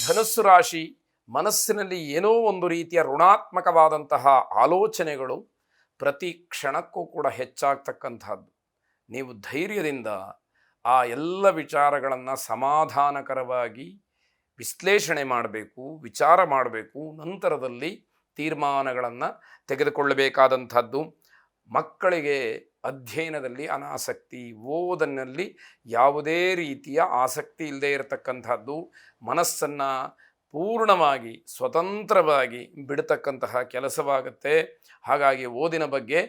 ಧನುಸ್ಸು ರಾಶಿ, ಮನಸ್ಸಿನಲ್ಲಿ ಏನೋ ಒಂದು ರೀತಿಯ ಋಣಾತ್ಮಕವಾದಂತಹ ಆಲೋಚನೆಗಳು ಪ್ರತಿ ಕ್ಷಣಕ್ಕೂ ಕೂಡ ಹೆಚ್ಚಾಗ್ತಕ್ಕಂಥದ್ದು. ನೀವು ಧೈರ್ಯದಿಂದ ಆ ಎಲ್ಲ ವಿಚಾರಗಳನ್ನು ಸಮಾಧಾನಕರವಾಗಿ ವಿಶ್ಲೇಷಣೆ ಮಾಡಬೇಕು, ವಿಚಾರ ಮಾಡಬೇಕು, ನಂತರದಲ್ಲಿ ತೀರ್ಮಾನಗಳನ್ನು ತೆಗೆದುಕೊಳ್ಳಬೇಕಾದಂಥದ್ದು. ಮಕ್ಕಳಿಗೆ ಅಧ್ಯಯನದಲ್ಲಿ ಅನಾಸಕ್ತಿ, ಓದಿನಲ್ಲಿ ಯಾವುದೇ ರೀತಿಯ ಆಸಕ್ತಿ ಇಲ್ಲದೆ ಇರತಕ್ಕಂಥದ್ದು, ಮನಸ್ಸನ್ನು ಪೂರ್ಣವಾಗಿ ಸ್ವತಂತ್ರವಾಗಿ ಬಿಡತಕ್ಕಂತಹ ಕೆಲಸವಾಗುತ್ತೆ. ಹಾಗಾಗಿ ಓದಿನ ಬಗ್ಗೆ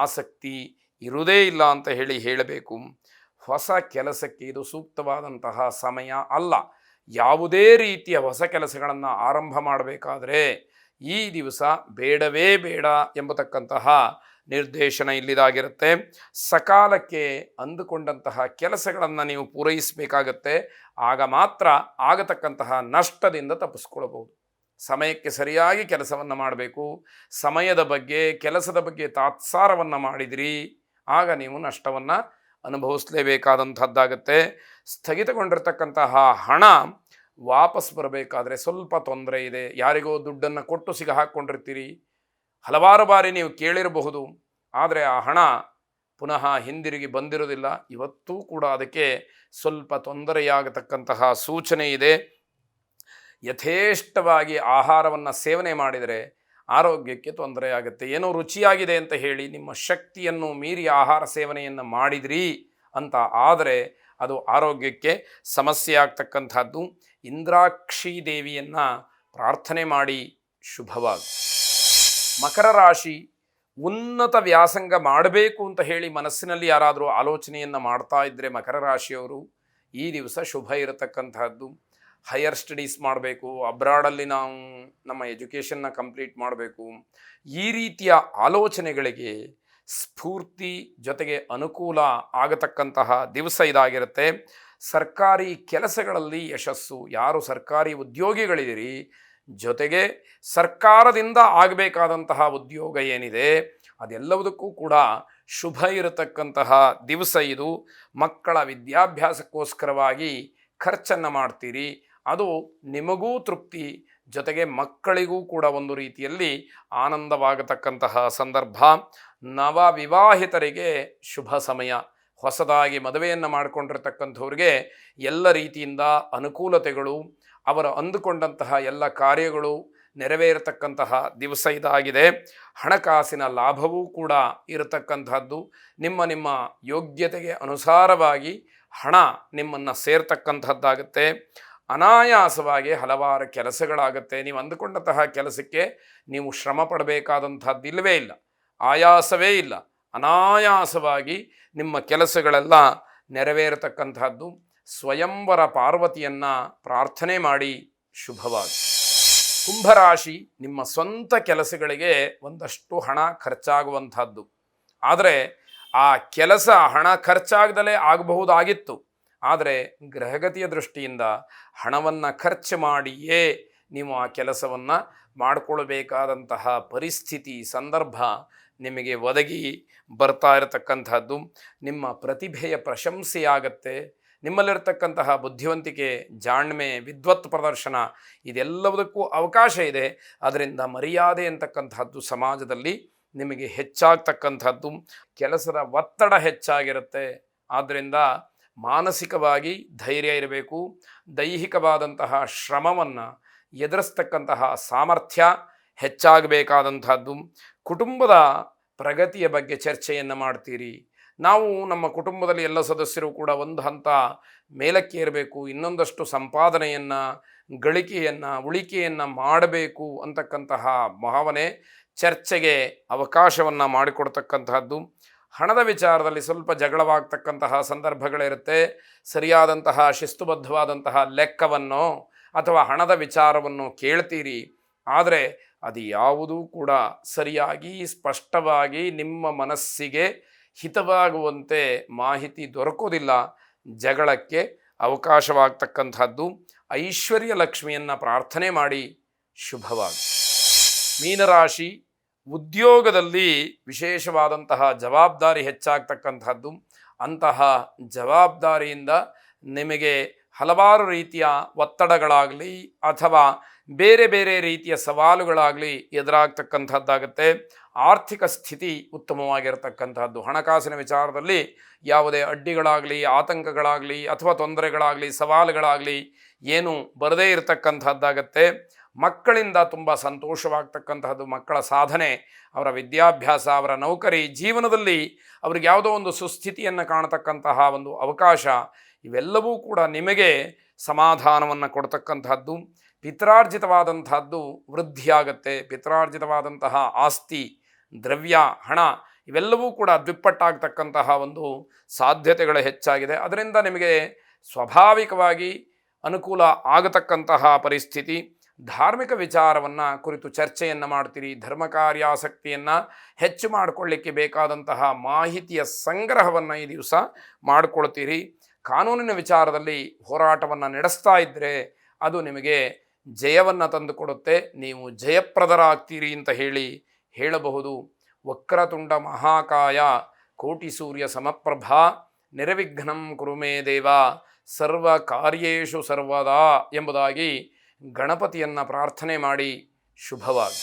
ಆಸಕ್ತಿ ಇರುವುದೇ ಇಲ್ಲ ಅಂತ ಹೇಳಬೇಕು. ಹೊಸ ಕೆಲಸಕ್ಕೆ ಇದು ಸೂಕ್ತವಾದಂತಹ ಸಮಯ ಅಲ್ಲ. ಯಾವುದೇ ರೀತಿಯ ಹೊಸ ಕೆಲಸಗಳನ್ನು ಆರಂಭ ಮಾಡಬೇಕಾದ್ರೆ ಈ ದಿವಸ ಬೇಡವೇ ಬೇಡ ಎಂಬತಕ್ಕಂತಹ ನಿರ್ದೇಶನ ಇಲ್ಲಿದಾಗಿರುತ್ತೆ. ಸಕಾಲಕ್ಕೆ ಅಂದುಕೊಂಡಂತಹ ಕೆಲಸಗಳನ್ನು ನೀವು ಪೂರೈಸಬೇಕಾಗತ್ತೆ. ಆಗ ಮಾತ್ರ ಆಗತಕ್ಕಂತಹ ನಷ್ಟದಿಂದ ತಪ್ಪಿಸ್ಕೊಳ್ಬಹುದು. ಸಮಯಕ್ಕೆ ಸರಿಯಾಗಿ ಕೆಲಸವನ್ನು ಮಾಡಬೇಕು. ಸಮಯದ ಬಗ್ಗೆ, ಕೆಲಸದ ಬಗ್ಗೆ ತಾತ್ಸಾರವನ್ನು ಮಾಡಿದಿರಿ, ಆಗ ನೀವು ನಷ್ಟವನ್ನು ಅನುಭವಿಸಲೇಬೇಕಾದಂಥದ್ದಾಗತ್ತೆ. ಸ್ಥಗಿತಗೊಂಡಿರ್ತಕ್ಕಂತಹ ಹಣ ವಾಪಸ್ ಬರಬೇಕಾದ್ರೆ ಸ್ವಲ್ಪ ತೊಂದರೆ ಇದೆ. ಯಾರಿಗೋ ದುಡ್ಡನ್ನು ಕೊಟ್ಟು ಹಾಕ್ಕೊಂಡಿರ್ತೀರಿ, ಹಲವಾರು ಬಾರಿ ನೀವು ಕೇಳಿರಬಹುದು, ಆದರೆ ಆ ಹಣ ಪುನಃ ಹಿಂದಿರುಗಿ ಬಂದಿರೋದಿಲ್ಲ. ಇವತ್ತೂ ಕೂಡ ಅದಕ್ಕೆ ಸ್ವಲ್ಪ ತೊಂದರೆಯಾಗತಕ್ಕಂತಹ ಸೂಚನೆ ಇದೆ. ಯಥೇಷ್ಟವಾಗಿ ಆಹಾರವನ್ನು ಸೇವನೆ ಮಾಡಿದರೆ ಆರೋಗ್ಯಕ್ಕೆ ತೊಂದರೆಯಾಗುತ್ತೆ. ಏನೋ ರುಚಿಯಾಗಿದೆ ಅಂತ ಹೇಳಿ ನಿಮ್ಮ ಶಕ್ತಿಯನ್ನು ಮೀರಿ ಆಹಾರ ಸೇವನೆಯನ್ನು ಮಾಡಿದ್ರಿ ಅಂತ ಆದರೆ ಅದು ಆರೋಗ್ಯಕ್ಕೆ ಸಮಸ್ಯೆ ಆಗ್ತಕ್ಕಂಥದ್ದು. ಇಂದ್ರಾಕ್ಷಿ ದೇವಿಯನ್ನು ಪ್ರಾರ್ಥನೆ ಮಾಡಿ ಶುಭವಾಗಿ. ಮಕರ ರಾಶಿ, ಉನ್ನತ ವ್ಯಾಸಂಗ ಮಾಡಬೇಕು ಅಂತ ಹೇಳಿ ಮನಸ್ಸಿನಲ್ಲಿ ಯಾರಾದರೂ ಆಲೋಚನೆಯನ್ನು ಮಾಡ್ತಾ ಇದ್ದರೆ ಮಕರ ರಾಶಿಯವರು ಈ ದಿವಸ ಶುಭ ಇರತಕ್ಕಂಥದ್ದು. ಹೈಯರ್ ಸ್ಟಡೀಸ್ ಮಾಡಬೇಕು, ಅಬ್ರಾಡಲ್ಲಿ ನಾವು ನಮ್ಮ ಎಜುಕೇಷನ್ನ ಕಂಪ್ಲೀಟ್ ಮಾಡಬೇಕು, ಈ ರೀತಿಯ ಆಲೋಚನೆಗಳಿಗೆ ಸ್ಫೂರ್ತಿ ಜೊತೆಗೆ ಅನುಕೂಲ ಆಗತಕ್ಕಂತಹ ದಿವಸ ಇದಾಗಿರುತ್ತೆ. ಸರ್ಕಾರಿ ಕೆಲಸಗಳಲ್ಲಿ ಯಶಸ್ಸು. ಯಾರು ಸರ್ಕಾರಿ ಉದ್ಯೋಗಿಗಳಿದ್ದೀರಿ, ಜೊತೆಗೆ ಸರ್ಕಾರದಿಂದ ಆಗಬೇಕಾದಂತಹ ಉದ್ಯೋಗ ಏನಿದೆ ಅದೆಲ್ಲವುದಕ್ಕೂ ಕೂಡ ಶುಭ ಇರತಕ್ಕಂತಹ ದಿವಸ ಇದು. ಮಕ್ಕಳ ವಿದ್ಯಾಭ್ಯಾಸಕ್ಕೋಸ್ಕರವಾಗಿ ಖರ್ಚನ್ನು ಮಾಡ್ತೀರಿ, ಅದು ನಿಮಗೂ ತೃಪ್ತಿ, ಜೊತೆಗೆ ಮಕ್ಕಳಿಗೂ ಕೂಡ ಒಂದು ರೀತಿಯಲ್ಲಿ ಆನಂದವಾಗತಕ್ಕಂತಹ ಸಂದರ್ಭ. ನವ ವಿವಾಹಿತರಿಗೆ ಶುಭ ಸಮಯ. ಹೊಸದಾಗಿ ಮದುವೆಯನ್ನು ಮಾಡಿಕೊಂಡಿರ್ತಕ್ಕಂಥವ್ರಿಗೆ ಎಲ್ಲ ರೀತಿಯಿಂದ ಅನುಕೂಲತೆಗಳು, ಅವರು ಅಂದುಕೊಂಡಂತಹ ಎಲ್ಲ ಕಾರ್ಯಗಳು ನೆರವೇರತಕ್ಕಂತಹ ದಿವಸ ಇದಾಗಿದೆ. ಹಣಕಾಸಿನ ಲಾಭವೂ ಕೂಡ ಇರತಕ್ಕಂಥದ್ದು. ನಿಮ್ಮ ಯೋಗ್ಯತೆಗೆ ಅನುಸಾರವಾಗಿ ಹಣ ನಿಮ್ಮನ್ನು ಸೇರ್ತಕ್ಕಂಥದ್ದಾಗುತ್ತೆ. ಅನಾಯಾಸವಾಗಿ ಹಲವಾರು ಕೆಲಸಗಳಾಗುತ್ತೆ. ನೀವು ಅಂದುಕೊಂಡಂತಹ ಕೆಲಸಕ್ಕೆ ನೀವು ಶ್ರಮ ಪಡಬೇಕಾದಂಥದ್ದಿಲ್ಲವೇ ಇಲ್ಲ, ಆಯಾಸವೇ ಇಲ್ಲ. ಅನಾಯಾಸವಾಗಿ ನಿಮ್ಮ ಕೆಲಸಗಳೆಲ್ಲ ನೆರವೇರತಕ್ಕಂಥದ್ದು. ಸ್ವಯಂವರ ಪಾರ್ವತಿಯನ್ನು ಪ್ರಾರ್ಥನೆ ಮಾಡಿ ಶುಭವಾಗಿ. ಕುಂಭರಾಶಿ, ನಿಮ್ಮ ಸ್ವಂತ ಕೆಲಸಗಳಿಗೆ ಒಂದಷ್ಟು ಹಣ ಖರ್ಚಾಗುವಂಥದ್ದು. ಆದರೆ ಆ ಕೆಲಸ ಹಣ ಖರ್ಚಾಗದಲೇ ಆಗಬಹುದಾಗಿತ್ತು. ಆದರೆ ಗ್ರಹಗತಿಯ ದೃಷ್ಟಿಯಿಂದ ಹಣವನ್ನು ಖರ್ಚು ಮಾಡಿಯೇ ನೀವು ಆ ಕೆಲಸವನ್ನು ಮಾಡಿಕೊಳ್ಬೇಕಾದಂತಹ ಪರಿಸ್ಥಿತಿ, ಸಂದರ್ಭ ನಿಮಗೆ ಒದಗಿ ಬರ್ತಾ ಇರತಕ್ಕಂಥದ್ದು. ನಿಮ್ಮ ಪ್ರತಿಭೆಯ ಪ್ರಶಂಸೆಯಾಗತ್ತೆ. ನಿಮ್ಮಲ್ಲಿರ್ತಕ್ಕಂತಹ ಬುದ್ಧಿವಂತಿಕೆ, ಜಾಣ್ಮೆ, ವಿದ್ವತ್ ಪ್ರದರ್ಶನ ಇದೆಲ್ಲವುದಕ್ಕೂ ಅವಕಾಶ ಇದೆ. ಅದರಿಂದ ಮರ್ಯಾದೆ ಅಂತಕ್ಕಂಥದ್ದು ಸಮಾಜದಲ್ಲಿ ನಿಮಗೆ ಹೆಚ್ಚಾಗ್ತಕ್ಕಂಥದ್ದು. ಕೆಲಸದ ಒತ್ತಡ ಹೆಚ್ಚಾಗಿರುತ್ತೆ. ಆದ್ದರಿಂದ ಮಾನಸಿಕವಾಗಿ ಧೈರ್ಯ ಇರಬೇಕು. ದೈಹಿಕವಾದಂತಹ ಶ್ರಮವನ್ನು ಎದುರಿಸ್ತಕ್ಕಂತಹ ಸಾಮರ್ಥ್ಯ ಹೆಚ್ಚಾಗಬೇಕಾದಂಥದ್ದು. ಕುಟುಂಬದ ಪ್ರಗತಿಯ ಬಗ್ಗೆ ಚರ್ಚೆಯನ್ನು ಮಾಡ್ತೀರಿ. ನಾವು ನಮ್ಮ ಕುಟುಂಬದಲ್ಲಿ ಎಲ್ಲ ಸದಸ್ಯರು ಕೂಡ ಒಂದು ಹಂತ ಮೇಲಕ್ಕೆ ಇರಬೇಕು, ಇನ್ನೊಂದಷ್ಟು ಸಂಪಾದನೆಯನ್ನು, ಗಳಿಕೆಯನ್ನು, ಉಳಿಕೆಯನ್ನು ಮಾಡಬೇಕು ಅಂತಕ್ಕಂತಹ ಭಾವನೆ ಚರ್ಚೆಗೆ ಅವಕಾಶವನ್ನು ಮಾಡಿಕೊಡ್ತಕ್ಕಂತಹದ್ದು. ಹಣದ ವಿಚಾರದಲ್ಲಿ ಸ್ವಲ್ಪ ಜಗಳವಾಗ್ತಕ್ಕಂತಹ ಸಂದರ್ಭಗಳಿರುತ್ತೆ. ಸರಿಯಾದಂತಹ ಶಿಸ್ತುಬದ್ಧವಾದಂತಹ ಲೆಕ್ಕವನ್ನು ಅಥವಾ ಹಣದ ವಿಚಾರವನ್ನು ಕೇಳ್ತೀರಿ, ಆದರೆ ಅದು ಯಾವುದೂ ಕೂಡ ಸರಿಯಾಗಿ ಸ್ಪಷ್ಟವಾಗಿ ನಿಮ್ಮ ಮನಸ್ಸಿಗೆ ಹಿತವಾಗುವಂತೆ ಮಾಹಿತಿ ದೊರಕೋದಿಲ್ಲ. ಜಗಳಕ್ಕೆ ಅವಕಾಶವಾಗ್ತಕ್ಕಂಥದ್ದು. ಐಶ್ವರ್ಯ ಲಕ್ಷ್ಮಿಯನ್ನು ಪ್ರಾರ್ಥನೆ ಮಾಡಿ ಶುಭವಾಗಿ. ಮೀನರಾಶಿ, ಉದ್ಯೋಗದಲ್ಲಿ ವಿಶೇಷವಾದಂತಹ ಜವಾಬ್ದಾರಿ ಹೆಚ್ಚಾಗ್ತಕ್ಕಂಥದ್ದು. ಅಂತಹ ಜವಾಬ್ದಾರಿಯಿಂದ ನಿಮಗೆ ಹಲವಾರು ರೀತಿಯ ಒತ್ತಡಗಳಾಗಲಿ ಅಥವಾ ಬೇರೆ ಬೇರೆ ರೀತಿಯ ಸವಾಲುಗಳಾಗಲಿ ಎದುರಾಗ್ತಕ್ಕಂಥದ್ದಾಗತ್ತೆ. ಆರ್ಥಿಕ ಸ್ಥಿತಿ ಉತ್ತಮವಾಗಿರತಕ್ಕಂಥದ್ದು, ಹಣಕಾಸಿನ ವಿಚಾರದಲ್ಲಿ ಯಾವುದೇ ಅಡ್ಡಿಗಳಾಗಲಿ, ಆತಂಕಗಳಾಗಲಿ ಅಥವಾ ತೊಂದರೆಗಳಾಗಲಿ, ಸವಾಲುಗಳಾಗಲಿ ಏನು ಬರದೇ ಇರತಕ್ಕಂಥದ್ದಾಗತ್ತೆ. ಮಕ್ಕಳಿಂದ ತುಂಬ ಸಂತೋಷವಾಗ್ತಕ್ಕಂತಹದ್ದು, ಮಕ್ಕಳ ಸಾಧನೆ, ಅವರ ವಿದ್ಯಾಭ್ಯಾಸ, ಅವರ ನೌಕರಿ, ಜೀವನದಲ್ಲಿ ಅವ್ರಿಗೆ ಯಾವುದೋ ಒಂದು ಸುಸ್ಥಿತಿಯನ್ನು ಕಾಣತಕ್ಕಂತಹ ಒಂದು ಅವಕಾಶ, ಇವೆಲ್ಲವೂ ಕೂಡ ನಿಮಗೆ ಸಮಾಧಾನವನ್ನು ಕೊಡ್ತಕ್ಕಂತಹದ್ದು. ಪಿತ್ರಾರ್ಜಿತವಾದಂತಹದ್ದು ವೃದ್ಧಿಯಾಗತ್ತೆ. ಪಿತ್ರಾರ್ಜಿತವಾದಂತಹ ಆಸ್ತಿ, ದ್ರವ್ಯ, ಹಣ ಇವೆಲ್ಲವೂ ಕೂಡ ದ್ವಿಪ್ಪಟ್ಟಾಗ್ತಕ್ಕಂತಹ ಒಂದು ಸಾಧ್ಯತೆಗಳು ಹೆಚ್ಚಾಗಿದೆ. ಅದರಿಂದ ನಿಮಗೆ ಸ್ವಾಭಾವಿಕವಾಗಿ ಅನುಕೂಲ ಆಗತಕ್ಕಂತಹ ಪರಿಸ್ಥಿತಿ. ಧಾರ್ಮಿಕ ವಿಚಾರವನ್ನು ಕುರಿತು ಚರ್ಚೆಯನ್ನು ಮಾಡ್ತೀರಿ. ಧರ್ಮ ಕಾರ್ಯಾಸಕ್ತಿಯನ್ನು ಹೆಚ್ಚು ಮಾಡಿಕೊಳ್ಳಿಕ್ಕೆ ಬೇಕಾದಂತಹ ಮಾಹಿತಿಯ ಸಂಗ್ರಹವನ್ನು ಈ ದಿವಸ ಮಾಡಿಕೊಳ್ತೀರಿ. ಕಾನೂನಿನ ವಿಚಾರದಲ್ಲಿ ಹೋರಾಟವನ್ನು ನಡೆಸ್ತಾ ಇದ್ದರೆ ಅದು ನಿಮಗೆ ಜಯವನ್ನು ತಂದುಕೊಡುತ್ತೆ. ನೀವು ಜಯಪ್ರದರಾಗ್ತೀರಿ ಅಂತ ಹೇಳಬಹುದು. ವಕ್ರತುಂಡ ಮಹಾಕಾಯ ಕೋಟಿ ಸೂರ್ಯ ಸಮಪ್ರಭಾ ನಿರ್ವಿಘ್ನಂ ಕುರು ಮೇ ದೇವ ಸರ್ವ ಕಾರ್ಯೇಷು ಸರ್ವದಾ ಎಂಬುದಾಗಿ ಗಣಪತಿಯನ್ನು ಪ್ರಾರ್ಥನೆ ಮಾಡಿ ಶುಭವಾಗಿ.